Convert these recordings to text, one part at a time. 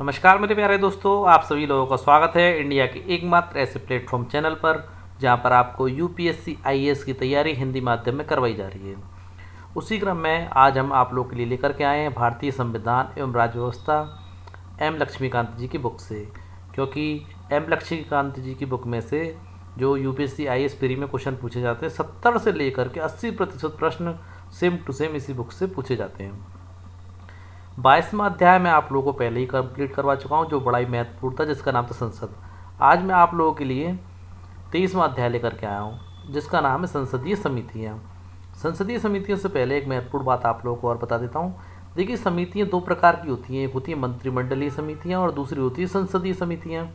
नमस्कार मेरे प्यारे दोस्तों, आप सभी लोगों का स्वागत है इंडिया के एकमात्र ऐसे प्लेटफॉर्म चैनल पर जहां पर आपको यूपीएससी आईएएस की तैयारी हिंदी माध्यम में करवाई जा रही है। उसी क्रम में आज हम आप लोगों के लिए लेकर के आए हैं भारतीय संविधान एवं राज्य व्यवस्था एम लक्ष्मीकांत जी की बुक से, क्योंकि एम लक्ष्मीकांत जी की बुक में से जो यूपीएससी आईएएस प्री में क्वेश्चन पूछे जाते हैं 70 से लेकर के 80% प्रश्न सेम टू सेम इसी बुक से पूछे जाते हैं। 22वां अध्याय मैं आप लोगों को पहले ही कंप्लीट करवा चुका हूँ, जो बड़ा ही महत्वपूर्ण था, जिसका नाम था संसद। आज मैं आप लोगों के लिए 23वां अध्याय लेकर के आया हूँ, जिसका नाम है संसदीय समितियाँ। संसदीय समितियों से पहले एक महत्वपूर्ण बात आप लोगों को और बता देता हूँ। देखिए, समितियाँ दो प्रकार की होती हैं, एक होती है मंत्रिमंडलीय समितियाँ और दूसरी होती है संसदीय समितियाँ।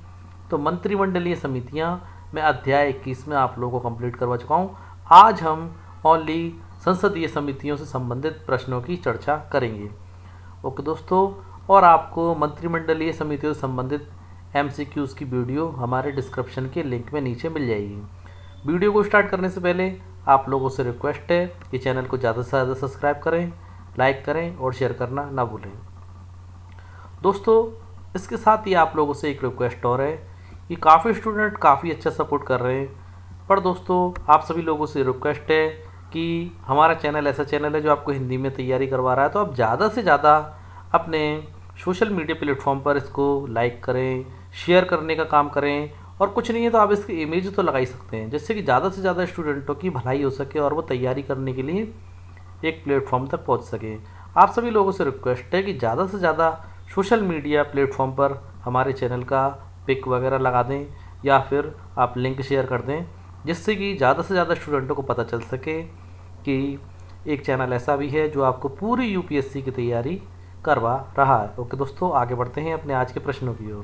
तो मंत्रिमंडलीय समितियाँ मैं अध्याय 21 में आप लोगों को कंप्लीट करवा चुका हूँ। आज हम ओनली संसदीय समितियों से संबंधित प्रश्नों की चर्चा करेंगे। ओके दोस्तों, और आपको मंत्रिमंडलीय समितियों से संबंधित एमसीक्यूज़ की वीडियो हमारे डिस्क्रिप्शन के लिंक में नीचे मिल जाएगी। वीडियो को स्टार्ट करने से पहले आप लोगों से रिक्वेस्ट है कि चैनल को ज़्यादा से ज़्यादा सब्सक्राइब करें, लाइक करें और शेयर करना ना भूलें। दोस्तों, इसके साथ ही आप लोगों से एक रिक्वेस्ट और है कि काफ़ी स्टूडेंट काफ़ी अच्छा सपोर्ट कर रहे हैं, पर दोस्तों आप सभी लोगों से रिक्वेस्ट है कि हमारा चैनल ऐसा चैनल है जो आपको हिंदी में तैयारी करवा रहा है, तो आप ज़्यादा से ज़्यादा अपने सोशल मीडिया प्लेटफॉर्म पर इसको लाइक करें, शेयर करने का काम करें, और कुछ नहीं है तो आप इसकी इमेज तो लगा ही सकते हैं, जिससे कि ज़्यादा से ज़्यादा स्टूडेंटों की भलाई हो सके और वो तैयारी करने के लिए एक प्लेटफॉर्म तक पहुंच सके। आप सभी लोगों से रिक्वेस्ट है कि ज़्यादा से ज़्यादा सोशल मीडिया प्लेटफॉर्म पर हमारे चैनल का पिक वगैरह लगा दें या फिर आप लिंक शेयर कर दें, जिससे कि ज़्यादा से ज़्यादा स्टूडेंटों को पता चल सके कि एक चैनल ऐसा भी है जो आपको पूरी यूपीएससी की तैयारी करवा रहा है। ओके दोस्तों, आगे बढ़ते हैं अपने आज के प्रश्नों की ओर।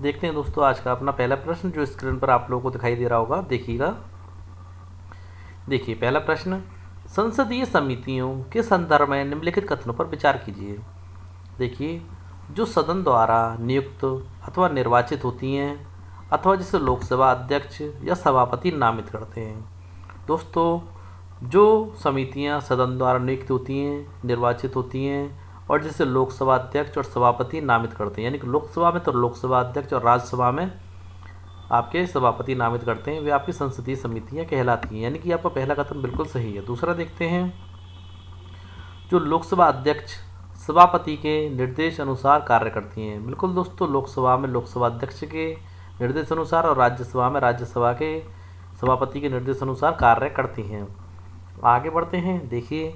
देखते हैं दोस्तों आज का अपना पहला प्रश्न, जो स्क्रीन पर आप लोगों को दिखाई दे रहा होगा, देखिएगा। देखिए, पहला प्रश्न, संसदीय समितियों के संदर्भ में निम्नलिखित कथनों पर विचार कीजिए। देखिए, जो सदन द्वारा नियुक्त अथवा निर्वाचित होती हैं अथवा जिसे लोकसभा अध्यक्ष या सभापति नामित करते हैं। दोस्तों, जो समितियां सदन द्वारा नियुक्त होती हैं, निर्वाचित होती हैं और जिसे लोकसभा अध्यक्ष और सभापति नामित करते हैं, यानी कि लोकसभा में तो लोकसभा अध्यक्ष और राज्यसभा में आपके सभापति नामित करते हैं, वे आपकी संसदीय समितियां कहलाती हैं। यानी कि आपका पहला कथन बिल्कुल सही है। दूसरा देखते हैं, जो लोकसभा अध्यक्ष सभापति के निर्देश अनुसार कार्य करती हैं। बिल्कुल दोस्तों, लोकसभा में लोकसभा अध्यक्ष के निर्देश अनुसार और राज्यसभा में राज्यसभा के सभापति के निर्देश अनुसार कार्य करती हैं। आगे बढ़ते हैं। देखिए,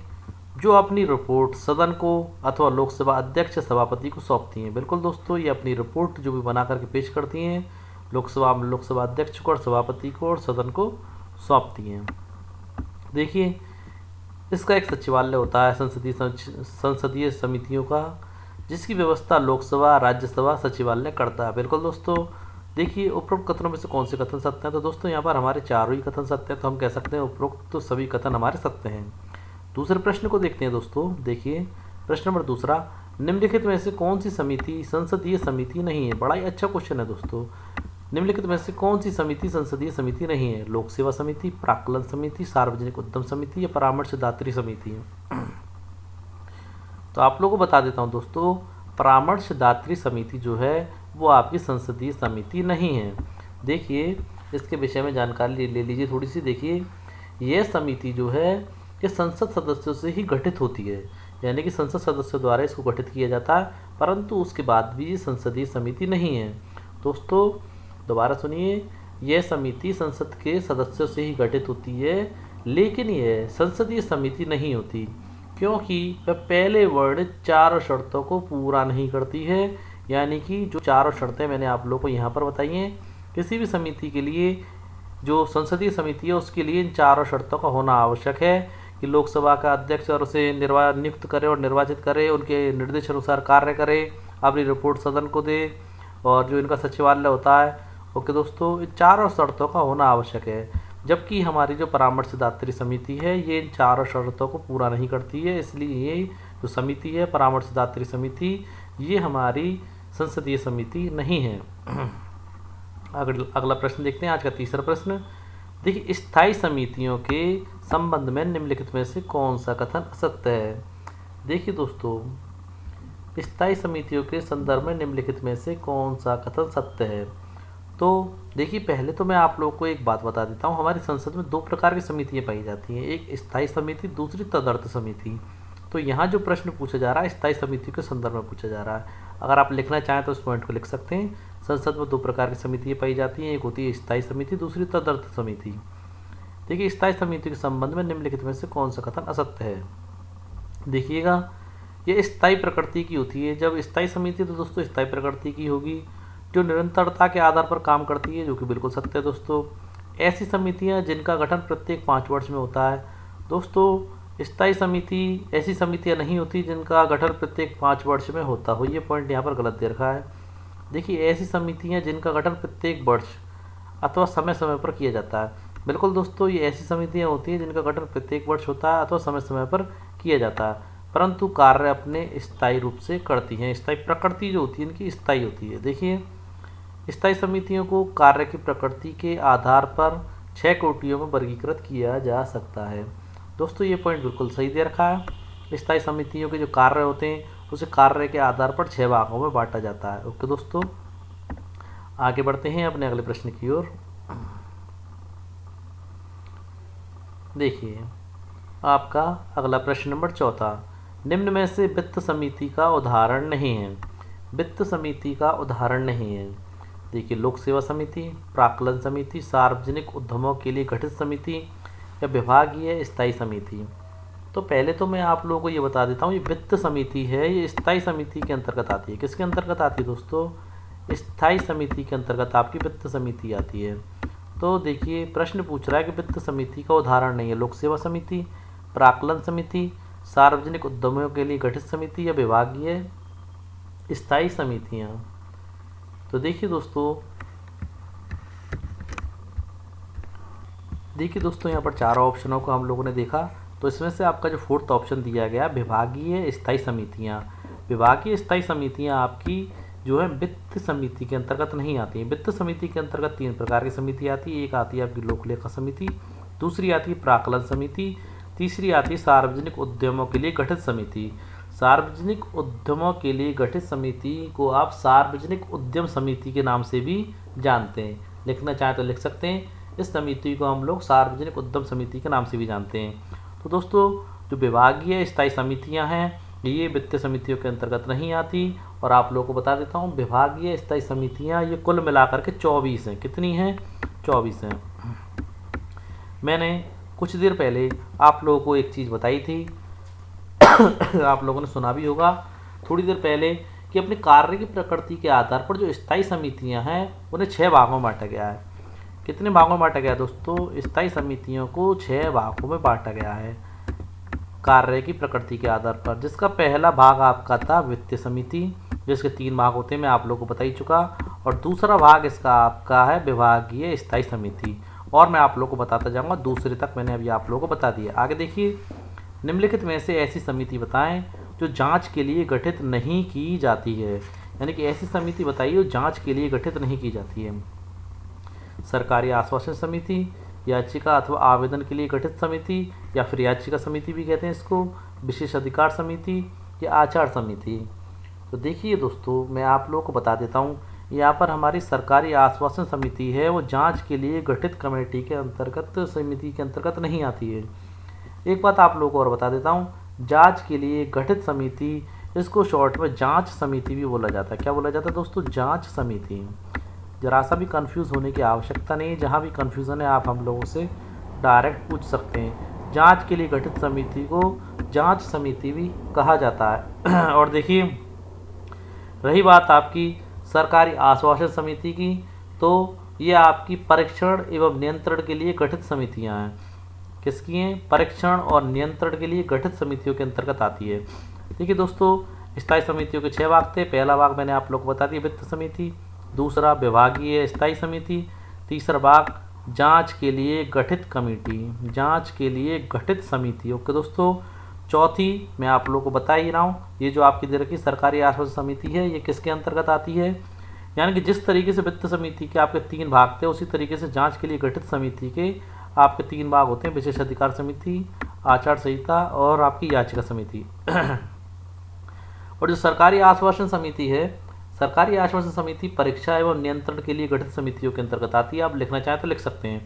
जो अपनी रिपोर्ट सदन को अथवा लोकसभा अध्यक्ष सभापति को सौंपती हैं। बिल्कुल दोस्तों, ये अपनी रिपोर्ट जो भी बना करके पेश करती हैं लोकसभा में लोकसभा अध्यक्ष को और सभापति को और सदन को सौंपती हैं। देखिए, इसका एक सचिवालय होता है संसदीय समितियों का, जिसकी व्यवस्था लोकसभा राज्यसभा सचिवालय करता है। बिल्कुल दोस्तों, देखिए, उपरोक्त कथनों में से कौन से कथन सत्य हैं? तो दोस्तों यहाँ पर हमारे चारों ही कथन सत्य हैं, तो हम कह सकते हैं उपरोक्त तो सभी कथन हमारे सत्य हैं। दूसरे प्रश्न को देखते हैं दोस्तों। देखिए, प्रश्न नंबर दूसरा, निम्नलिखित में से कौन सी समिति संसदीय समिति नहीं है? बड़ा ही अच्छा क्वेश्चन है दोस्तों। निम्नलिखित में से कौन सी समिति संसदीय समिति नहीं है? लोक सेवा समिति, प्राक्कलन समिति, सार्वजनिक उद्यम समिति या परामर्शदात्री समिति है? तो आप लोगों को बता देता हूँ दोस्तों, परामर्शदात्री समिति जो है वो आपकी संसदीय समिति नहीं है। देखिए, इसके विषय में जानकारी ले लीजिए थोड़ी सी। देखिए, यह समिति जो है ये संसद सदस्यों से ही गठित होती है, यानी कि संसद सदस्यों द्वारा इसको गठित किया जाता है, परंतु उसके बाद भी ये संसदीय समिति नहीं है। दोस्तों दोबारा सुनिए, यह समिति संसद के सदस्यों से ही गठित होती है, लेकिन यह संसदीय समिति नहीं होती, क्योंकि वह पहले वर्ड चारों शर्तों को पूरा नहीं करती है। यानी कि जो चारों शर्तें मैंने आप लोगों को यहाँ पर बताई हैं, किसी भी समिति के लिए जो संसदीय समिति है उसके लिए इन चारों शर्तों का होना आवश्यक है कि लोकसभा का अध्यक्ष और उसे नियुक्त करे और निर्वाचित करे, उनके निर्देश अनुसार कार्य करे, अपनी रिपोर्ट सदन को दे, और जो इनका सचिवालय होता है। ओके दोस्तों, इन चारों शर्तों का होना आवश्यक है, जबकि हमारी जो परामर्शदात्री समिति है ये इन चारों शर्तों को पूरा नहीं करती है। इसलिए ये जो समिति है परामर्शदात्री समिति, ये हमारी संसदीय समिति नहीं है। अगला प्रश्न देखते हैं, आज का तीसरा प्रश्न। देखिए स्थायी समितियों के संबंध में निम्नलिखित में से कौन सा कथन असत्य है। देखिए दोस्तों, स्थायी समितियों के संदर्भ में निम्नलिखित में से कौन सा कथन सत्य है। तो देखिए पहले तो मैं आप लोगों को एक बात बता देता हूँ, हमारी संसद में दो प्रकार की समितियाँ पाई जाती हैं, एक स्थायी समिति, दूसरी तदर्थ समिति। तो यहाँ जो प्रश्न पूछा जा रहा है स्थायी समिति के संदर्भ में पूछा जा रहा है। अगर आप लिखना चाहें तो इस पॉइंट को लिख सकते हैं। संसद में दो प्रकार की समितियाँ पाई जाती हैं, एक होती है स्थायी समिति, दूसरी तदर्थ समिति। देखिए स्थायी समिति के संबंध में निम्नलिखित में से कौन सा कथन असत्य है। देखिएगा, ये स्थायी प्रकृति की होती है। जब स्थायी समिति तो दोस्तों स्थायी प्रकृति की होगी, जो निरंतरता के आधार पर काम करती है, जो कि बिल्कुल सत्य है दोस्तों। ऐसी समितियां जिनका गठन प्रत्येक 5 वर्ष में होता है। दोस्तों स्थायी समिति ऐसी समितियां नहीं होती जिनका गठन प्रत्येक 5 वर्ष में होता हो, ये पॉइंट यहाँ पर गलत दे रखा है। देखिए ऐसी समितियां जिनका गठन प्रत्येक वर्ष अथवा समय समय पर किया जाता है। बिल्कुल दोस्तों, ये ऐसी समितियां होती हैं जिनका गठन प्रत्येक वर्ष होता है अथवा समय समय पर किया जाता है, परंतु कार्य अपने स्थायी रूप से करती हैं। स्थायी प्रकृति जो होती है इनकी स्थायी होती है। देखिए स्थायी समितियों को कार्य की प्रकृति के आधार पर 6 कोटियों में वर्गीकृत किया जा सकता है। दोस्तों ये पॉइंट बिल्कुल सही दे रखा है। स्थायी समितियों के जो कार्य होते हैं उसे कार्य के आधार पर 6 भागों में बांटा जाता है। ओके दोस्तों, आगे बढ़ते हैं अपने अगले प्रश्न की ओर। देखिए आपका अगला प्रश्न नंबर 4, निम्न में से वित्त समिति का उदाहरण नहीं है। वित्त समिति का उदाहरण नहीं है। देखिए लोक सेवा समिति, प्राक्कलन समिति, सार्वजनिक उद्यमों के लिए गठित समिति या विभागीय स्थायी समिति। तो पहले तो मैं आप लोगों को ये बता देता हूँ, ये वित्त समिति है, ये स्थायी समिति के अंतर्गत आती है। किसके अंतर्गत आती है दोस्तों? स्थायी समिति के अंतर्गत आपकी वित्त समिति आती है। तो देखिए प्रश्न पूछ रहा है कि वित्त समिति का उदाहरण नहीं है लोक सेवा समिति, प्राक्कलन समिति, सार्वजनिक उद्यमों के लिए गठित समिति या विभागीय स्थायी समितियाँ। तो देखिए दोस्तों यहाँ पर 4 ऑप्शनों को हम लोगों ने देखा। तो इसमें से आपका जो 4th ऑप्शन दिया गया विभागीय स्थायी समितियाँ। विभागीय स्थायी समितियाँ आपकी जो है वित्त समिति के अंतर्गत नहीं आती हैं। वित्त समिति के अंतर्गत 3 प्रकार की समिति आती है। एक आती है आपकी लोक लेखा समिति, दूसरी आती है प्राक्कलन समिति, तीसरी आती है सार्वजनिक उद्यमों के लिए गठित समिति। सार्वजनिक उद्यमों के लिए गठित समिति को आप सार्वजनिक उद्यम समिति के नाम से भी जानते हैं। लिखना चाहें तो लिख सकते हैं, इस समिति को हम लोग सार्वजनिक उद्यम समिति के नाम से भी जानते हैं। तो दोस्तों जो विभागीय स्थायी समितियां हैं ये वित्तीय समितियों के अंतर्गत नहीं आती। और आप लोगों को बता देता हूँ विभागीय स्थायी समितियां ये कुल मिलाकर के 24 हैं। कितनी हैं? 24 हैं। मैंने कुछ देर पहले आप लोगों को एक चीज़ बताई थी आप लोगों ने सुना भी होगा थोड़ी देर पहले कि अपने कार्य की प्रकृति के आधार पर जो स्थायी समितियां हैं उन्हें 6 भागों में बांटा गया है। कितने भागों में बांटा गया है दोस्तों? स्थायी समितियों को 6 भागों में बांटा गया है कार्य की प्रकृति के आधार पर, जिसका पहला भाग आपका था वित्तीय समिति, जिसके 3 भाग होते हैं, मैं आप लोगों को बता ही चुका। और दूसरा भाग इसका आपका है विभागीय स्थायी समिति, और मैं आप लोगों को बताता जाऊंगा, दूसरे तक मैंने अभी आप लोगों को बता दिया। आगे देखिए, निम्नलिखित में से ऐसी समिति बताएं जो जांच के लिए गठित नहीं की जाती है। यानी कि ऐसी समिति बताइए जो जांच के लिए गठित नहीं की जाती है। सरकारी आश्वासन समिति, याचिका अथवा आवेदन के लिए गठित समिति, या फिर याचिका समिति भी कहते हैं इसको, विशेष अधिकार समिति या आचार समिति। तो देखिए दोस्तों मैं आप लोगों को बता देता हूँ, यहाँ पर हमारी सरकारी आश्वासन समिति है वो जांच के लिए गठित कमेटी के अंतर्गत, समिति के अंतर्गत नहीं आती है। एक बात आप लोगों को और बता देता हूँ, जांच के लिए गठित समिति, इसको शॉर्ट में जांच समिति भी बोला जाता है। क्या बोला जाता है दोस्तों? जांच समिति। जरा सा भी कंफ्यूज होने की आवश्यकता नहीं है, जहाँ भी कंफ्यूजन है आप हम लोगों से डायरेक्ट पूछ सकते हैं। जांच के लिए गठित समिति को जांच समिति भी कहा जाता है। और देखिए रही बात आपकी सरकारी आश्वासन समिति की, तो ये आपकी परीक्षण एवं नियंत्रण के लिए गठित समितियां हैं। किसकी हैं? परीक्षण और नियंत्रण के लिए गठित समितियों के अंतर्गत आती है। देखिए दोस्तों स्थायी समितियों के 6 भाग थे। पहला भाग मैंने आप लोग को बता दिया वित्त समिति, दूसरा विभागीय स्थायी समिति, तीसरा भाग जांच के लिए गठित कमेटी, जांच के लिए गठित समिति। ओके दोस्तों, चौथी मैं आप लोगों को बता ही रहा हूँ, ये जो आपकी दे रखी सरकारी आश्वासन समिति है ये किसके अंतर्गत आती है? यानी कि जिस तरीके से वित्त समिति के आपके 3 भाग थे उसी तरीके से जांच के लिए गठित समिति के आपके 3 भाग होते हैं, विशेष अधिकार समिति, आचार संहिता और आपकी याचिका समिति। और जो सरकारी आश्वासन समिति है, सरकारी आश्वासन समिति परीक्षा एवं नियंत्रण के लिए गठित समितियों के अंतर्गत आती है। आप लिखना चाहें तो लिख सकते हैं।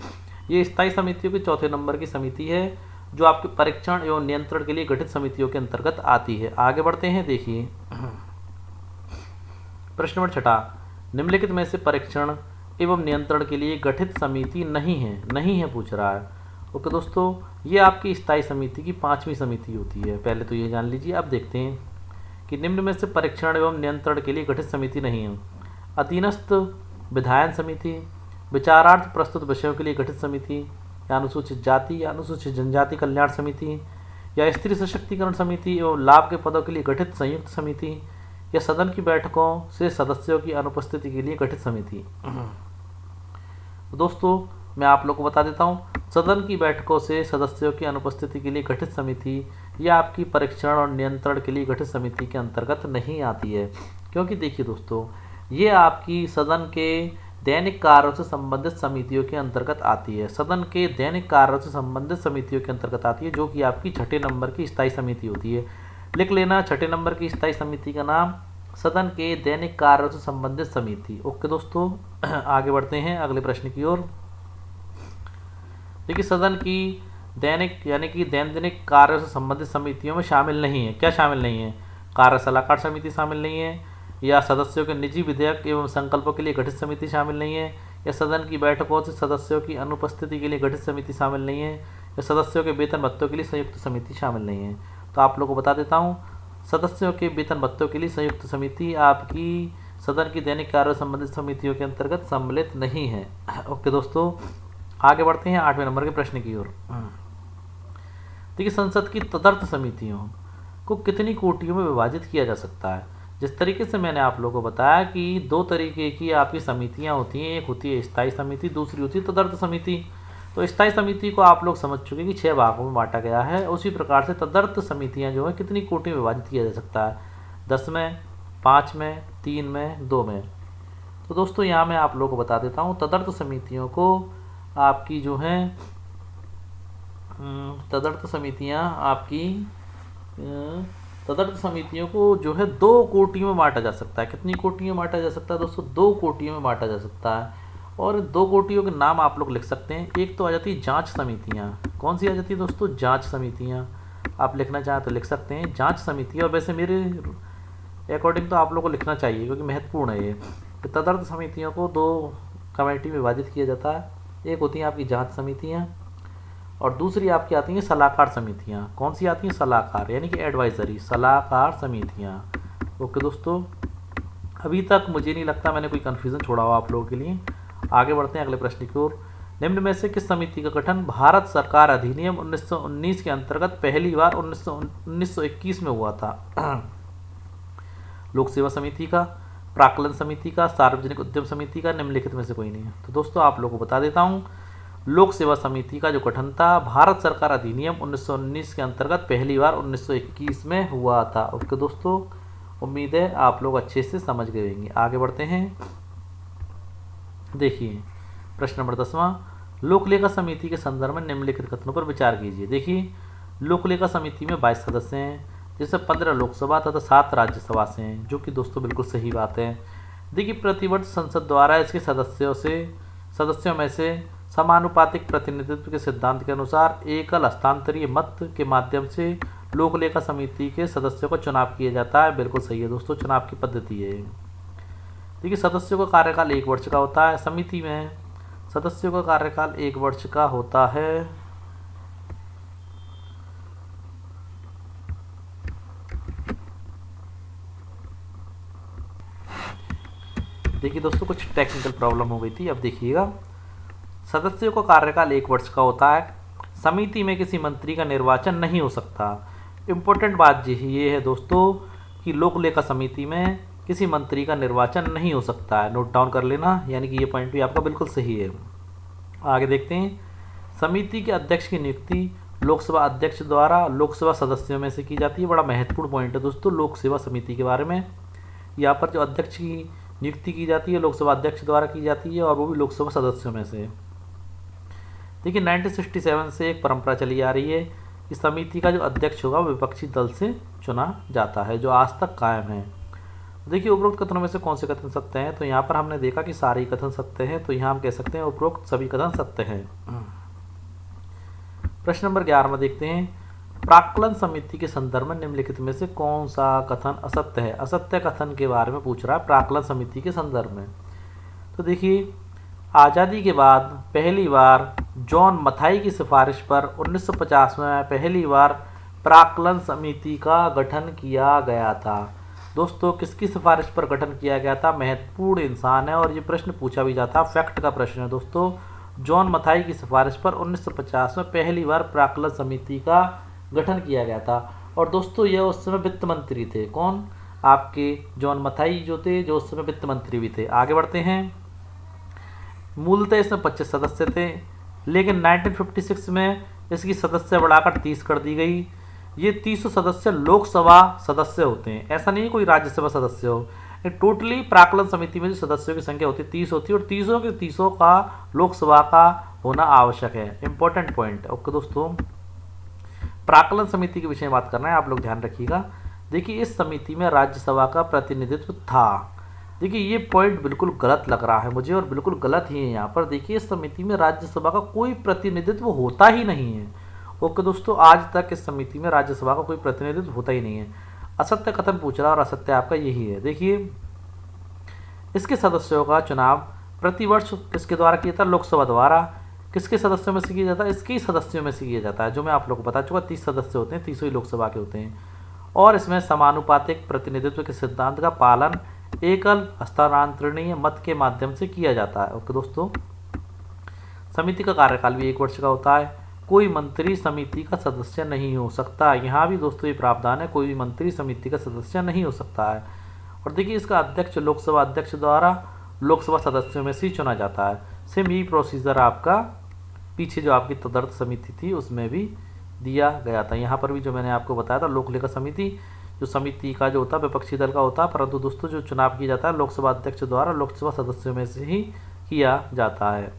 ये स्थायी समितियों के चौथे नंबर की समिति है जो आपके परीक्षण एवं नियंत्रण के लिए गठित समितियों के अंतर्गत आती है। आगे बढ़ते हैं, देखिए प्रश्न नंबर 6, निम्नलिखित में से परीक्षण एवं नियंत्रण के लिए गठित समिति नहीं है पूछ रहा है। ओके दोस्तों, ये आपकी स्थायी समिति की 5वीं समिति होती है, पहले तो ये जान लीजिए। अब देखते हैं कि निम्न में से परीक्षण एवं नियंत्रण के लिए गठित समिति नहीं है। अधीनस्थ विधायन समिति, विचारार्थ प्रस्तुत विषयों के लिए गठित समिति, या अनुसूचित जाति या अनुसूचित जनजाति कल्याण समिति, या स्त्री सशक्तिकरण समिति एवं लाभ के पदों के लिए गठित संयुक्त समिति, या सदन की बैठकों से सदस्यों की अनुपस्थिति के लिए गठित समिति। दोस्तों मैं आप लोग को बता देता हूँ, सदन की बैठकों से सदस्यों की अनुपस्थिति के लिए गठित समिति यह आपकी परीक्षण और नियंत्रण के लिए गठित समिति के अंतर्गत नहीं आती है, क्योंकि देखिए दोस्तों, ये आपकी सदन के दैनिक कार्यों से संबंधित समितियों के अंतर्गत आती है। सदन के दैनिक कार्यों से संबंधित समितियों के अंतर्गत आती है, जो कि आपकी 6 नंबर की स्थायी समिति होती है। लिख लेना, 6 नंबर की स्थायी समिति का नाम सदन के दैनिक कार्यों से संबंधित समिति। ओके दोस्तों, आगे बढ़ते हैं अगले प्रश्न की ओर। देखिए, सदन की दैनिक यानी कि दैनिक कार्यों से संबंधित समितियों में शामिल नहीं है। क्या शामिल नहीं है? कार्य सलाहकार समिति शामिल नहीं है, या सदस्यों के निजी विधेयक एवं संकल्पों के लिए गठित समिति शामिल नहीं है, या सदन की बैठकों से सदस्यों की अनुपस्थिति के लिए गठित समिति शामिल नहीं है, या सदस्यों के वेतन भत्तों के लिए संयुक्त समिति शामिल नहीं है। तो आप लोगों को बता देता हूँ, सदस्यों के वेतन भत्तों के लिए संयुक्त समिति आपकी सदन की दैनिक कार्यों से संबंधित समितियों के अंतर्गत सम्मिलित नहीं है। ओके दोस्तों, आगे बढ़ते हैं 8वें नंबर के प्रश्न की ओर। देखिए, संसद की तदर्थ समितियों को कितनी कोटियों में विभाजित किया जा सकता है? जिस तरीके से मैंने आप लोगों को बताया कि 2 तरीके की आपकी समितियां होती हैं, एक होती है स्थायी समिति, दूसरी होती है तदर्थ समिति। तो स्थायी समिति को आप लोग समझ चुके कि 6 भागों में बांटा गया है। उसी प्रकार से तदर्थ समितियां जो है कितनी कोटि में विभाजित किया जा सकता है? 10 में, 5 में, 3 में, 2 में। तो दोस्तों यहाँ मैं आप लोगों को बता देता हूँ, तदर्थ समितियों को आपकी जो है तदर्थ समितियों को जो है 2 कोटियों में बांटा जा सकता है। कितनी कोटियों में बांटा जा सकता है दोस्तों? 2 कोटियों में बांटा जा सकता है। और 2 कोटियों के नाम आप लोग लिख सकते हैं। एक तो आ जाती है जांच समितियां। कौन सी आ जाती है दोस्तों? जांच समितियां। आप लिखना चाहें तो लिख सकते हैं जांच समिति। और वैसे मेरे अकॉर्डिंग तो आप लोग को लिखना चाहिए, क्योंकि महत्वपूर्ण है ये। कि तदर्थ समितियों को 2 कमेटी में विभाजित किया जाता है। एक होती हैं आपकी जांच समितियां, और दूसरी आपकी आती हैं सलाहकार समितियां। कौन सी आती हैं? सलाहकार, यानी कि एडवाइजरी सलाहकार समितियां। ओके दोस्तों, अभी तक मुझे नहीं लगता मैंने कोई कन्फ्यूज़न छोड़ा हुआ आप लोगों के लिए। आगे बढ़ते हैं अगले प्रश्न की ओर। निम्न में से किस समिति का गठन भारत सरकार अधिनियम 1919 के अंतर्गत पहली बार 1921 में हुआ था? लोक सेवा समिति का, प्राक्कलन समिति का, सार्वजनिक उद्यम समिति का, निम्नलिखित में से कोई नहीं है। तो दोस्तों आप लोगों को बता देता हूँ, लोक सेवा समिति का जो गठन था भारत सरकार अधिनियम 1919 के अंतर्गत पहली बार 1921 में हुआ था। ओके दोस्तों, उम्मीद है आप लोग अच्छे से समझ गए होंगे। आगे बढ़ते हैं। देखिए प्रश्न नंबर 10वां, लोकलेखा समिति के संदर्भ में निम्नलिखित कथनों पर विचार कीजिए। देखिए, लोकलेखा समिति में 22 सदस्य हैं, जिससे 15 लोकसभा तथा 7 राज्यसभा से हैं, जो कि दोस्तों बिल्कुल सही बात है। देखिए, प्रतिवर्ष संसद द्वारा इसके सदस्यों में से समानुपातिक प्रतिनिधित्व के सिद्धांत के अनुसार एकल हस्तांतरीय मत के माध्यम से लोकलेखा समिति के सदस्यों का चुनाव किया जाता है। बिल्कुल सही है दोस्तों, चुनाव की पद्धति है। देखिए, सदस्यों का कार्यकाल 1 वर्ष का होता है। समिति में सदस्यों का कार्यकाल 1 वर्ष का होता है। देखिए दोस्तों, कुछ टेक्निकल प्रॉब्लम हो गई थी, अब देखिएगा। सदस्यों का कार्यकाल 1 वर्ष का होता है। समिति में किसी मंत्री का निर्वाचन नहीं हो सकता। इम्पोर्टेंट बात ये है दोस्तों कि लोकलेखा समिति में किसी मंत्री का निर्वाचन नहीं हो सकता है। नोट डाउन कर लेना, यानी कि ये पॉइंट भी आपका बिल्कुल सही है। आगे देखते हैं। समिति के अध्यक्ष की नियुक्ति लोकसभा अध्यक्ष द्वारा लोकसभा सदस्यों में से की जाती है। बड़ा महत्वपूर्ण पॉइंट है दोस्तों लोक सेवा समिति के बारे में। यहाँ पर जो अध्यक्ष की नियुक्ति की जाती है लोकसभा अध्यक्ष द्वारा की जाती है, और वो भी लोकसभा सदस्यों में से। देखिए 1967 से एक परंपरा चली आ रही है कि समिति का जो अध्यक्ष होगा वो विपक्षी दल से चुना जाता है, जो आज तक कायम है। देखिए उपरोक्त कथनों में से कौन से कथन सत्य हैं, तो यहाँ पर हमने देखा कि सारे कथन सत्य हैं, तो यहाँ हम कह सकते हैं उपरोक्त सभी कथन सत्य हैं। प्रश्न नंबर 11 में देखते हैं, प्राक्कलन समिति के संदर्भ में निम्नलिखित में से कौन सा कथन असत्य है। असत्य कथन के बारे में पूछ रहा है प्राक्कलन समिति के संदर्भ में। तो देखिए आज़ादी के बाद पहली बार जॉन मथाई की सिफारिश पर 1950 में पहली बार प्राक्कलन समिति का गठन किया गया था। दोस्तों किसकी सिफारिश पर गठन किया गया था, महत्वपूर्ण इंसान है और ये प्रश्न पूछा भी जाता है, फैक्ट का प्रश्न है दोस्तों। जॉन मथाई की सिफारिश पर 1950 में पहली बार प्राक्कलन समिति का गठन किया गया था। और दोस्तों यह उस समय वित्त मंत्री थे। कौन? आपके जॉन मथाई जो थे, जो उस समय वित्त मंत्री भी थे। आगे बढ़ते हैं। मूलतः इसमें 25 सदस्य थे, लेकिन 1956 में इसकी सदस्य बढ़ाकर 30 कर दी गई। ये 30 सदस्य लोकसभा सदस्य होते हैं, ऐसा नहीं कोई राज्यसभा सदस्य हो। टोटली प्राक्कलन समिति में जो सदस्यों की संख्या होती है 30 होती है, और 30 के 30 का लोकसभा का होना आवश्यक है। Important point. ओके दोस्तों, प्राक्कलन समिति के विषय में बात करना है, आप लोग ध्यान रखिएगा। देखिए इस समिति में राज्यसभा का प्रतिनिधित्व था। देखिए ये पॉइंट बिल्कुल गलत लग रहा है मुझे, और बिल्कुल गलत ही है यहाँ पर। देखिए इस समिति में राज्यसभा का कोई प्रतिनिधित्व होता ही नहीं है। ओके दोस्तों, आज तक इस समिति में राज्यसभा का कोई प्रतिनिधित्व होता ही नहीं है। असत्य कथन पूछ रहा, और असत्य आपका यही है। देखिए इसके सदस्यों का चुनाव प्रतिवर्ष किसके द्वारा किया जाता है? लोकसभा द्वारा। किसके सदस्यों में से किया जाता है? इसके ही सदस्यों में से किया जाता है, जो मैं आप लोग को बता चुका। 30 सदस्य होते हैं, 30 ही लोकसभा के होते हैं। और इसमें समानुपातिक प्रतिनिधित्व के सिद्धांत का पालन एकल हस्तांतरणीय मत के माध्यम से किया जाता है। ओके दोस्तों, समिति का कार्यकाल भी 1 वर्ष का होता है। कोई मंत्री समिति का सदस्य नहीं हो सकता। यहाँ भी दोस्तों ये प्रावधान है, कोई भी मंत्री समिति का सदस्य नहीं हो सकता है। और देखिए इसका अध्यक्ष लोकसभा अध्यक्ष द्वारा लोकसभा सदस्यों में से चुना जाता है। सेम यही प्रोसीजर आपका पीछे जो आपकी तदर्थ समिति थी उसमें भी दिया गया था। यहाँ पर भी जो मैंने आपको बताया था, लोक लेखा समिति जो समिति का जो होता है विपक्षी दल का होता है, परंतु दोस्तों जो चुनाव किया जाता है लोकसभा अध्यक्ष द्वारा लोकसभा सदस्यों में से ही किया जाता है।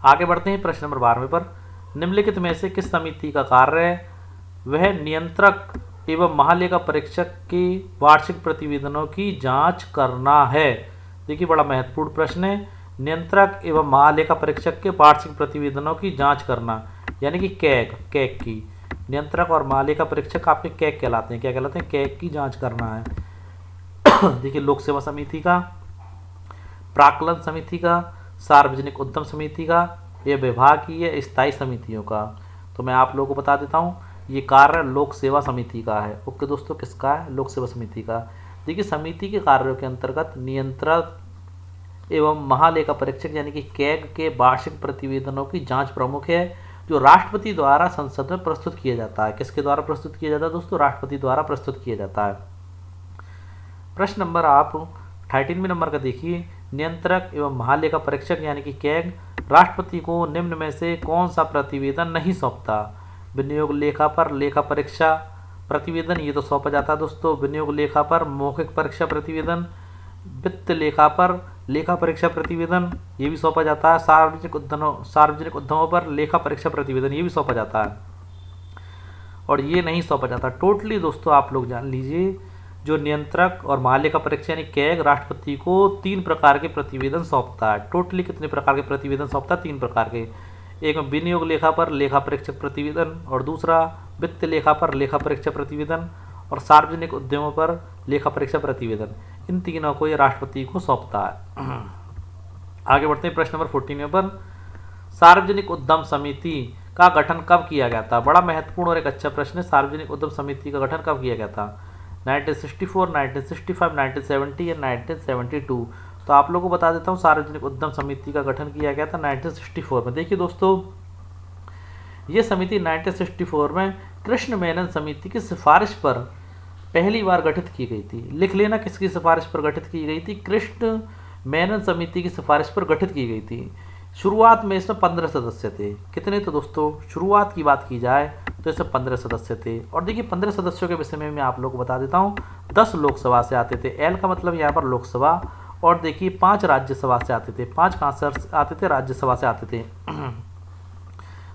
आगे बढ़ते हैं प्रश्न नंबर 12 पर। निम्नलिखित में से किस समिति का कार्य वह नियंत्रक एवं महालेखा परीक्षक की वार्षिक प्रतिवेदनों की जांच करना है? देखिए बड़ा महत्वपूर्ण प्रश्न है। नियंत्रक एवं महालेखा परीक्षक के वार्षिक प्रतिवेदनों की जांच करना, यानी कि कैग की। नियंत्रक और महालेखा परीक्षक आपके कैग कहलाते हैं। क्या कहलाते हैं? कैग की जांच करना है। देखिए लोक सेवा समिति का, प्राक्कलन समिति का, सार्वजनिक उद्यम समिति का, यह विभागीय स्थायी समितियों का। तो मैं आप लोगों को बता देता हूँ, ये कार्य लोक सेवा समिति का है। ओके दोस्तों, किसका है? लोक सेवा समिति का। देखिए समिति के कार्यों के अंतर्गत नियंत्रक एवं महालेखा परीक्षक यानी कि कैग के वार्षिक प्रतिवेदनों की जांच प्रमुख है, जो राष्ट्रपति द्वारा संसद में प्रस्तुत किया जाता है। किसके द्वारा प्रस्तुत किया जाता है दोस्तों? राष्ट्रपति द्वारा प्रस्तुत किया जाता है। प्रश्न नंबर आप 13वें नंबर का देखिए। नियंत्रक एवं महालेखा परीक्षक यानी कि कैग राष्ट्रपति को निम्न में से कौन सा प्रतिवेदन नहीं सौंपता? विनियोग लेखा पर लेखा परीक्षा प्रतिवेदन, ये तो सौंपा जाता है दोस्तों। विनियोग लेखा पर मौखिक परीक्षा प्रतिवेदन, वित्त लेखा पर लेखा परीक्षा प्रतिवेदन, ये भी सौंपा जाता है। सार्वजनिक उद्यमों पर लेखा परीक्षा प्रतिवेदन, ये भी सौंपा जाता है। और ये नहीं सौंपा जाता। टोटली दोस्तों आप लोग जान लीजिए, जो नियंत्रक और महालेखा परीक्षा यानी कैग राष्ट्रपति को 3 प्रकार के प्रतिवेदन सौंपता है। टोटली कितने प्रकार के प्रतिवेदन सौंपता है? 3 प्रकार के। एक में विनियोग लेखा पर लेखा परीक्षक प्रतिवेदन, और दूसरा वित्त लेखा पर लेखा परीक्षा प्रतिवेदन, और सार्वजनिक उद्यमों पर लेखा परीक्षा प्रतिवेदन। इन तीनों को ये राष्ट्रपति को सौंपता है। आगे बढ़ते हैं प्रश्न नंबर 14 पर। सार्वजनिक उद्यम समिति का गठन कब किया गया था? बड़ा महत्वपूर्ण और एक अच्छा प्रश्न है। सार्वजनिक उद्यम समिति का गठन कब किया गया था? 1964, 1965, 1970 या 1972? तो आप लोगों को बता देता हूँ, सार्वजनिक उद्यम समिति का गठन किया गया था 1964 में। देखिए दोस्तों, ये समिति 1964 में कृष्ण मेनन समिति की सिफारिश पर पहली बार गठित की गई थी। लिख लेना किसकी सिफारिश पर गठित की गई थी? कृष्ण मेनन समिति की सिफारिश पर गठित की गई थी। शुरुआत में इसमें 15 सदस्य थे। कितने? तो दोस्तों शुरुआत की बात की जाए तो इसमें 15 सदस्य थे। और देखिए 15 सदस्यों के विषय में मैं आप लोगों को बता देता हूँ। 10 लोकसभा से आते थे। एल का मतलब यहाँ पर लोकसभा, और देखिए 5 राज्यसभा से आते थे। 5 कहाँ से आते थे? राज्यसभा से आते थे।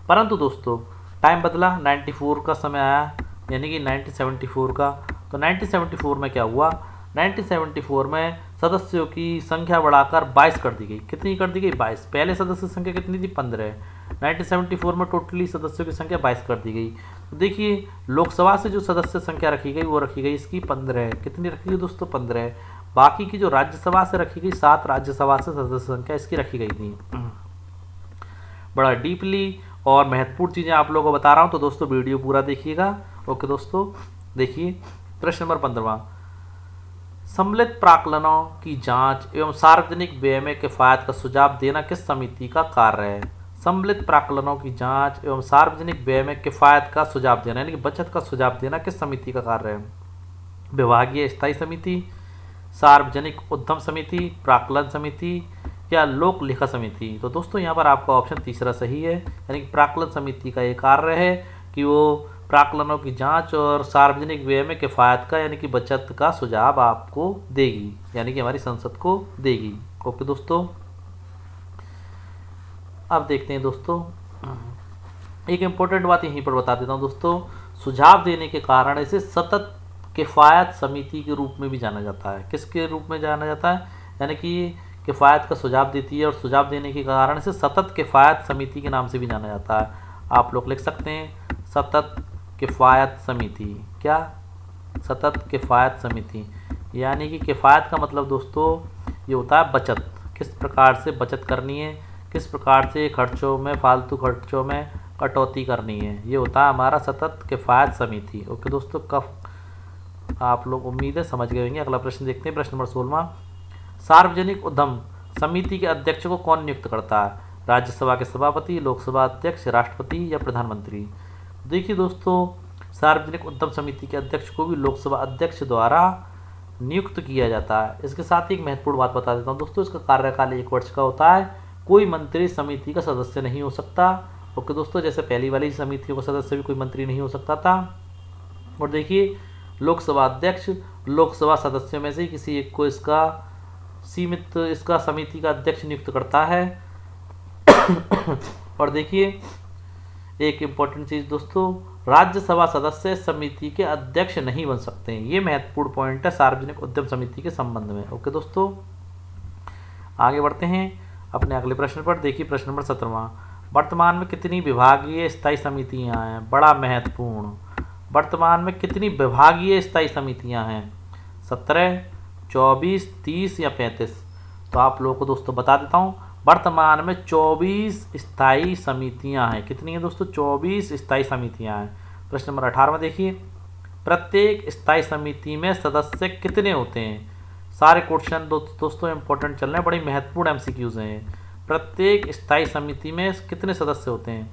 परंतु दोस्तों टाइम बदला, 94 का समय आया, यानी कि 1974 का। तो 1974 में क्या हुआ? 1974 में सदस्यों की संख्या बढ़ाकर 22 कर दी गई। कितनी कर दी गई? 22। पहले सदस्य संख्या कितनी थी? 15। 1974 में टोटली सदस्यों की संख्या 22 कर दी गई। तो देखिए लोकसभा से जो सदस्य संख्या रखी गई वो रखी गई इसकी 15। कितनी रखी गई दोस्तों? 15। बाकी की जो राज्यसभा से रखी गई, 7 राज्यसभा से सदस्य संख्या इसकी रखी गई थी। बड़ा डीपली और महत्वपूर्ण चीज़ें आप लोगों को बता रहा हूँ, तो दोस्तों वीडियो पूरा देखिएगा। ओके दोस्तों, देखिए प्रश्न नंबर 15वां, सम्मिलित प्राक्कलनों की जांच एवं सार्वजनिक व्यय में किफायत का सुझाव देना किस समिति का कार्य है? सम्मिलित प्राक्कलनों की जांच एवं सार्वजनिक व्यय में किफायत का सुझाव देना, यानी कि बचत का सुझाव देना किस समिति का कार्य है? विभागीय स्थायी समिति, सार्वजनिक उद्यम समिति, प्राक्कलन समिति या लोक लेखा समिति? तो दोस्तों यहाँ पर आपका ऑप्शन तीसरा सही है, यानी कि प्राक्कलन समिति का ये कार्य है कि वो प्राक्कलनों की जांच और सार्वजनिक व्यय में किफायत का, यानी कि बचत का सुझाव आपको देगी, यानी कि हमारी संसद को देगी। ओके दोस्तों, अब देखते हैं दोस्तों, एक इम्पोर्टेंट बात यहीं पर बता देता हूँ दोस्तों, सुझाव देने के कारण इसे सतत किफायत समिति के रूप में भी जाना जाता है। किसके रूप में जाना जाता है? यानी कि किफायत का सुझाव देती है और सुझाव देने के कारण इसे सतत किफायत समिति के नाम से भी जाना जाता है। आप लोग लिख सकते हैं सतत किफायत समिति। क्या? सतत किफायत समिति, यानी कि किफायत का मतलब दोस्तों ये होता है बचत, किस प्रकार से बचत करनी है, किस प्रकार से खर्चों में, फालतू खर्चों में कटौती करनी है, ये होता है हमारा सतत किफायत समिति। ओके दोस्तों, कब आप लोग उम्मीद है समझ गए होंगे। अगला प्रश्न देखते हैं, प्रश्न नंबर 16वां, सार्वजनिक उद्यम समिति के अध्यक्ष को कौन नियुक्त करता है? राज्यसभा के सभापति, लोकसभा अध्यक्ष, राष्ट्रपति या प्रधानमंत्री? देखिए दोस्तों, सार्वजनिक उद्यम समिति के अध्यक्ष को भी लोकसभा अध्यक्ष द्वारा नियुक्त किया जाता है। इसके साथ ही एक महत्वपूर्ण बात बता देता हूँ दोस्तों, इसका कार्यकाल 1 वर्ष का होता है। कोई मंत्री समिति का सदस्य नहीं हो सकता। ओके दोस्तों, जैसे पहली वाली समितियों का सदस्य भी कोई मंत्री नहीं हो सकता था। और देखिए लोकसभा अध्यक्ष लोकसभा सदस्यों में से किसी एक को इसका समिति का अध्यक्ष नियुक्त करता है। और देखिए एक इम्पॉर्टेंट चीज़ दोस्तों, राज्यसभा सदस्य समिति के अध्यक्ष नहीं बन सकते हैं। ये महत्वपूर्ण पॉइंट है सार्वजनिक उद्यम समिति के संबंध में। ओके दोस्तों, आगे बढ़ते हैं अपने अगले प्रश्न पर। देखिए प्रश्न नंबर 17वां, वर्तमान में कितनी विभागीय स्थायी समितियां हैं? बड़ा महत्वपूर्ण, वर्तमान में कितनी विभागीय स्थायी समितियां हैं? 17, 24, 30 या 35? तो आप लोगों को दोस्तों बता देता हूँ, वर्तमान में 24 स्थायी समितियां हैं। कितनी हैं दोस्तों? 24 स्थायी समितियां हैं। प्रश्न नंबर 18 देखिए, प्रत्येक स्थायी समिति में सदस्य कितने होते हैं? सारे क्वेश्चन दोस्तों इंपॉर्टेंट चल रहे हैं, बड़ी महत्वपूर्ण एमसीक्यूज हैं। प्रत्येक स्थायी समिति में कितने सदस्य होते हैं?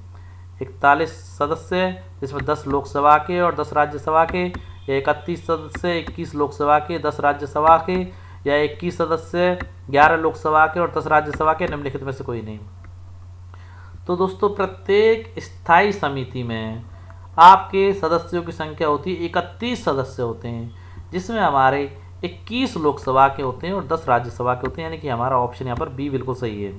41 सदस्य, जिसमें 10 लोकसभा के और 10 राज्यसभा के, या 31 सदस्य 21 लोकसभा के 10 राज्यसभा के, या 21 सदस्य 11 लोकसभा के और 10 राज्यसभा के, निम्नलिखित में से कोई नहीं। तो दोस्तों प्रत्येक स्थायी समिति में आपके सदस्यों की संख्या होती है 31 सदस्य होते हैं, जिसमें हमारे 21 लोकसभा के होते हैं और 10 राज्यसभा के होते हैं, यानी कि हमारा ऑप्शन यहाँ पर बी बिल्कुल सही है।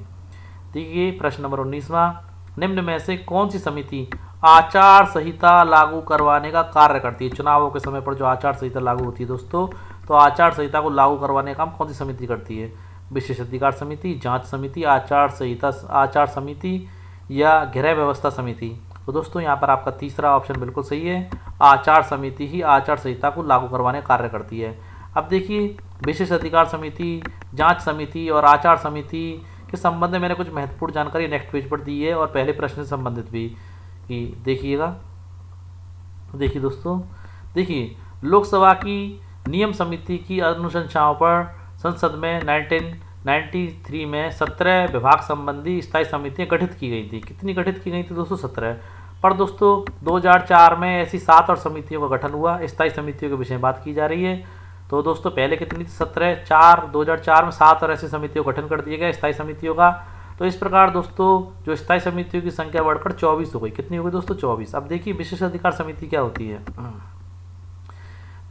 देखिए प्रश्न नंबर 19वां, निम्न में से कौन सी समिति आचार संहिता लागू करवाने का कार्य करती है? चुनावों के समय पर जो आचार संहिता लागू होती है दोस्तों, तो आचार संहिता को लागू करवाने का काम कौन सी समिति करती है? विशेषाधिकार समिति, जांच समिति, आचार समिति या गृह व्यवस्था समिति? तो दोस्तों यहाँ पर आपका तीसरा ऑप्शन बिल्कुल सही है, आचार समिति ही आचार संहिता को लागू करवाने का कार्य करती है। अब देखिए विशेषाधिकार समिति, जांच समिति और आचार समिति के संबंध में मैंने कुछ महत्वपूर्ण जानकारी नेक्स्ट पेज पर दी है और पहले प्रश्न से संबंधित भी कि देखिएगा। देखिए दोस्तों, देखिए लोकसभा की नियम समिति की अनुशंसाओं पर संसद में 1993 में 17 विभाग संबंधी स्थायी समितियां गठित की गई थी। कितनी गठित की गई थी दोस्तों? 17। पर दोस्तों 2004 में ऐसी 7 और समितियों का गठन हुआ। स्थायी समितियों के विषय में बात की जा रही है। तो दोस्तों पहले कितनी थी? 17, 2004 में 7 और ऐसी समितियों का गठन कर दिया गया स्थायी समितियों का। तो इस प्रकार दोस्तों जो स्थायी समितियों की संख्या बढ़कर 24 हो गई। कितनी हो गई दोस्तों? 24। अब देखिए विशेषाधिकार समिति क्या होती है।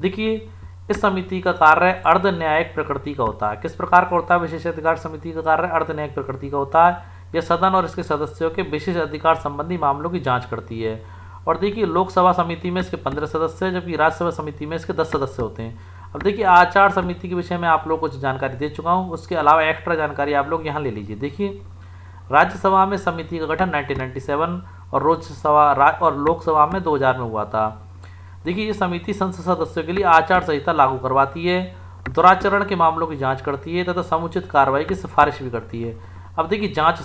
देखिए इस समिति का कार्य अर्ध न्यायिक प्रकृति का होता है। किस प्रकार का होता है विशेषाधिकार समिति का कार्य? अर्ध न्यायिक प्रकृति का होता है। यह सदन और इसके सदस्यों के विशेष अधिकार संबंधी मामलों की जांच करती है। और देखिए लोकसभा समिति में इसके 15 सदस्य हैं, जबकि राज्यसभा समिति में इसके 10 सदस्य होते हैं। अब देखिए आचार समिति के विषय में आप लोग कुछ जानकारी दे चुका हूँ, उसके अलावा एक्स्ट्रा जानकारी आप लोग यहाँ ले लीजिए। देखिए राज्यसभा में समिति का गठन 1997 और लोकसभा में 2000 में हुआ था। देखिए ये समिति संसद सदस्यों के लिए आचार संहिता लागू करवाती है, दुराचरण के मामलों की जांच करती है तथा समुचित कार्रवाई की सिफारिश भी करती है। अब देखिए जांच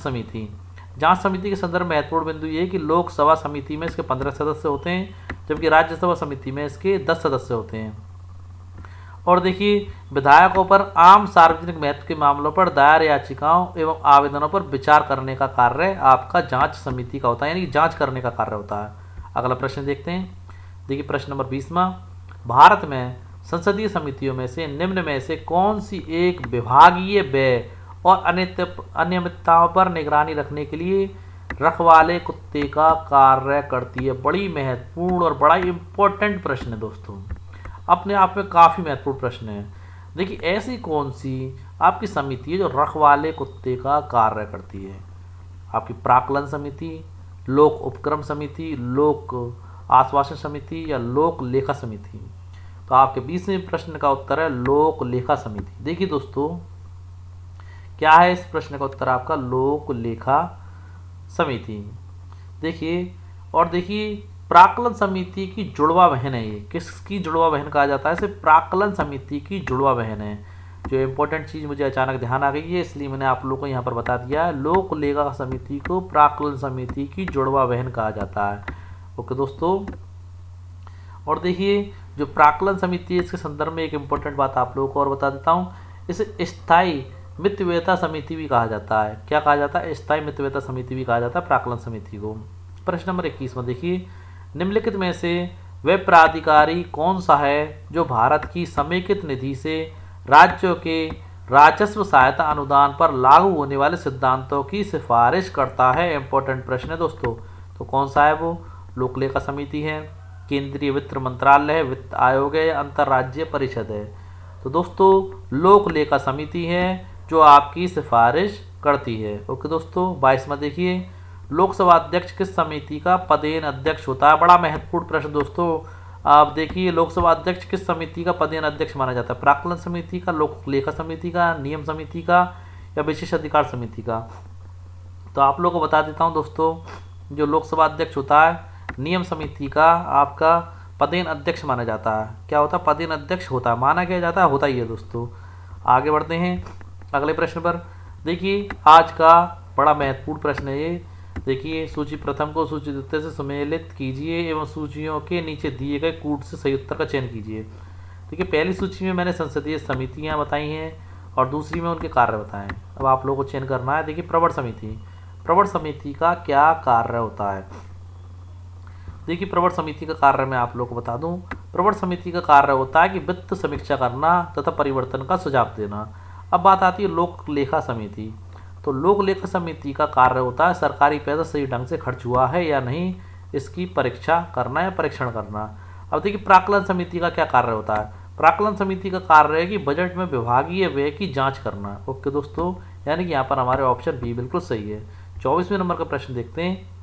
समिति के संदर्भ में महत्वपूर्ण बिंदु ये है कि लोकसभा समिति में इसके 15 सदस्य होते हैं, जबकि राज्यसभा समिति में इसके 10 सदस्य होते हैं। और देखिए विधायकों पर आम सार्वजनिक महत्व के मामलों पर दायर याचिकाओं एवं आवेदनों पर विचार करने का कार्य आपका जांच समिति का होता है, यानी कि जांच करने का कार्य होता है। अगला प्रश्न देखते हैं। देखिए प्रश्न नंबर 20वां, भारत में संसदीय समितियों में से निम्न में से कौन सी एक विभागीय व्यय और अनियमितताओं पर निगरानी रखने के लिए रखवाले कुत्ते का कार्य करती है? बड़ी महत्वपूर्ण और बड़ा इंपॉर्टेंट प्रश्न है दोस्तों, अपने आप में काफ़ी महत्वपूर्ण प्रश्न है। देखिए ऐसी कौन सी आपकी समिति है जो रखवाले कुत्ते का कार्य करती है? आपकी प्राक्कलन समिति, लोक उपक्रम समिति, लोक आश्वासन समिति या लोक लेखा समिति? तो आपके 20वें प्रश्न का उत्तर है लोक लेखा समिति। देखिए दोस्तों क्या है इस प्रश्न का उत्तर आपका? लोक लेखा समिति। देखिए और देखिए प्राक्कलन समिति की जुड़वा बहन है ये। किसकी जुड़वा बहन कहा जाता है इसे? प्राक्कलन समिति की जुड़वा बहन है। जो इंपॉर्टेंट चीज़ मुझे अचानक ध्यान आ गई है इसलिए मैंने आप लोगों को यहाँ पर बता दिया है, लोक लेखा समिति को प्राक्कलन समिति की जुड़वा बहन कहा जाता है। ओके दोस्तों, और देखिए जो प्राक्कलन समिति है इसके संदर्भ में एक इम्पोर्टेंट बात आप लोगों को और बता देता हूँ, इसे स्थायी मितव्ययिता समिति भी कहा जाता है। क्या कहा जाता है? स्थायी मितव्ययिता समिति भी कहा जाता है प्राक्कलन समिति को। प्रश्न नंबर 21 में देखिए निम्नलिखित में से वह प्राधिकारी कौन सा है जो भारत की समेकित निधि से राज्यों के राजस्व सहायता अनुदान पर लागू होने वाले सिद्धांतों की सिफारिश करता है? इंपॉर्टेंट प्रश्न है दोस्तों। तो कौन सा है वो? लोक लेखा समिति है, केंद्रीय वित्त मंत्रालय है, वित्त आयोग है या अंतर्राज्यीय परिषद है? तो दोस्तों लोक लेखा समिति है जो आपकी सिफारिश करती है। ओके दोस्तों, 22वां देखिए लोकसभा अध्यक्ष किस समिति का पदेन अध्यक्ष होता है? बड़ा महत्वपूर्ण प्रश्न दोस्तों। आप देखिए लोकसभा अध्यक्ष किस समिति का पदेन अध्यक्ष माना जाता है? प्राक्कलन समिति का, लोक लेखा समिति का, नियम समिति का या विशेष अधिकार समिति का? तो आप लोगों को बता देता हूँ दोस्तों, जो लोकसभा अध्यक्ष होता है नियम समिति का आपका पदेन अध्यक्ष माना जाता है। क्या होता है? पदेन अध्यक्ष होता है, माना क्या जाता है, होता ही है दोस्तों। आगे बढ़ते हैं अगले प्रश्न पर। देखिए आज का बड़ा महत्वपूर्ण प्रश्न है ये। देखिए सूची प्रथम को सूची द्वितीय से सम्मिलित कीजिए एवं सूचियों के नीचे दिए गए कूट से सही उत्तर का चयन कीजिए। देखिए पहली सूची में मैंने संसदीय समितियां बताई हैं और दूसरी में उनके कार्य बताएं। अब आप लोगों को चयन करना है। देखिए प्रवर समिति का क्या कार्य होता है? देखिए प्रवर समिति का कार्य मैं आप लोगों को बता दूं। प्रवर समिति का कार्य होता है कि वित्त समीक्षा करना तथा परिवर्तन का सुझाव देना। अब बात आती है लोक लेखा समिति। तो लोक लेखा समिति का कार्य होता है सरकारी पैसा सही ढंग से खर्च हुआ है या नहीं इसकी परीक्षा करना या परीक्षण करना। अब देखिए प्राक्कलन समिति का क्या कार्य होता है? प्राक्कलन समिति का कार्य है कि बजट में विभागीय व्यय की जांच करना। ओके दोस्तों, यानी कि यहाँ पर हमारे ऑप्शन बी बिल्कुल सही है। 24वें नंबर का प्रश्न देखते हैं।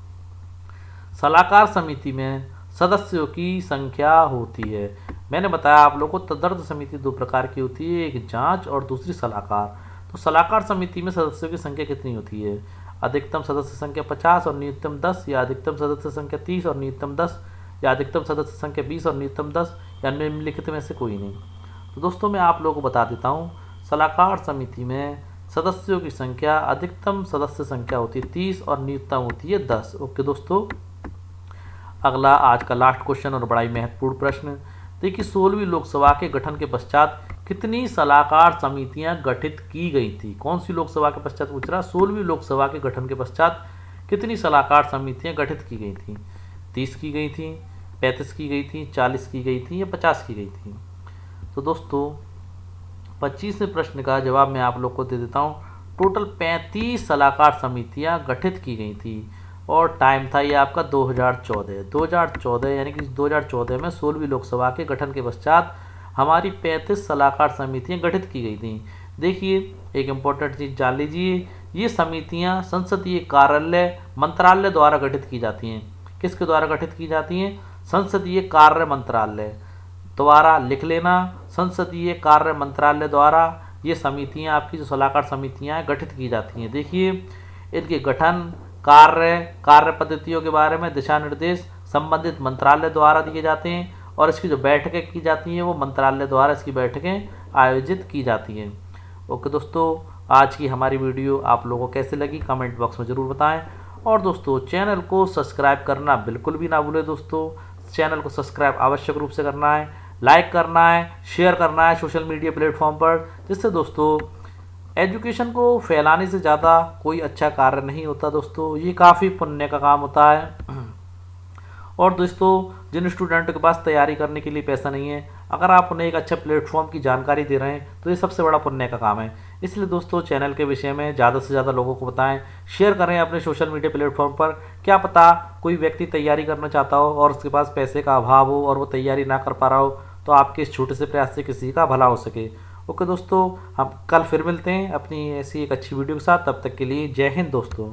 सलाहकार समिति में सदस्यों की संख्या होती है। मैंने बताया आप लोगों को तदर्थ समिति दो प्रकार की होती है, एक जांच और दूसरी सलाहकार। तो सलाहकार समिति में सदस्यों की संख्या कितनी होती है? अधिकतम सदस्य संख्या 50 और न्यूनतम 10 या अधिकतम सदस्य संख्या 30 और न्यूनतम 10 या अधिकतम सदस्य संख्या 20 और न्यूनतम 10 या निम्नलिखित में से कोई नहीं। तो दोस्तों मैं आप लोगों को बता देता हूँ, सलाहकार समिति में सदस्यों की संख्या अधिकतम सदस्य संख्या होती है 30 और न्यूनतम होती है 10। ओके दोस्तों, अगला आज का लास्ट क्वेश्चन और बड़ा ही महत्वपूर्ण प्रश्न। देखिए 16वीं लोकसभा के गठन के पश्चात कितनी सलाहकार समितियां गठित की गई थी? कौन सी लोकसभा के पश्चात पूछ रहा? 16वीं लोकसभा के गठन के पश्चात कितनी सलाहकार समितियां गठित की गई थी? 30 की गई थी, 35 की गई थी, 40 की गई थी या 50 की गई थी? तो दोस्तों 25वें प्रश्न का जवाब मैं आप लोग को दे देता हूँ। टोटल 35 सलाहकार समितियां गठित की गई थी और टाइम था ये आपका 2014 यानी कि 2014 में 16वीं लोकसभा के गठन के पश्चात हमारी 35 सलाहकार समितियां गठित की गई थी। देखिए एक इम्पोर्टेंट चीज़ जान लीजिए, ये समितियां संसदीय कार्यालय मंत्रालय द्वारा गठित की जाती हैं। किसके द्वारा गठित की जाती हैं? संसदीय कार्य मंत्रालय द्वारा, लिख लेना, संसदीय कार्य मंत्रालय द्वारा ये समितियां, आपकी जो सलाहकार समितियां हैं, गठित की जाती हैं। देखिए इनके गठन, कार्य पद्धतियों के बारे में दिशा निर्देश संबंधित मंत्रालय द्वारा दिए जाते हैं और इसकी जो बैठकें की जाती हैं वो मंत्रालय द्वारा इसकी बैठकें आयोजित की जाती हैं। ओके दोस्तों, आज की हमारी वीडियो आप लोगों को कैसे लगी कमेंट बॉक्स में ज़रूर बताएं और दोस्तों चैनल को सब्सक्राइब करना बिल्कुल भी ना भूलें। दोस्तों चैनल को सब्सक्राइब आवश्यक रूप से करना है, लाइक करना है, शेयर करना है सोशल मीडिया प्लेटफॉर्म पर, जिससे दोस्तों एजुकेशन को फैलाने से ज़्यादा कोई अच्छा कार्य नहीं होता। दोस्तों ये काफ़ी पुण्य का काम होता है। और दोस्तों जिन स्टूडेंटों के पास तैयारी करने के लिए पैसा नहीं है, अगर आप उन्हें एक अच्छा प्लेटफॉर्म की जानकारी दे रहे हैं तो ये सबसे बड़ा पुण्य का काम है। इसलिए दोस्तों चैनल के विषय में ज़्यादा से ज़्यादा लोगों को बताएं, शेयर करें अपने सोशल मीडिया प्लेटफॉर्म पर। क्या पता कोई व्यक्ति तैयारी करना चाहता हो और उसके पास पैसे का अभाव हो और वो तैयारी ना कर पा रहा हो, तो आपके इस छोटे से प्रयास से किसी का भला हो सके। ओके दोस्तों, हम कल फिर मिलते हैं अपनी ऐसी एक अच्छी वीडियो के साथ। तब तक के लिए जय हिंद दोस्तों।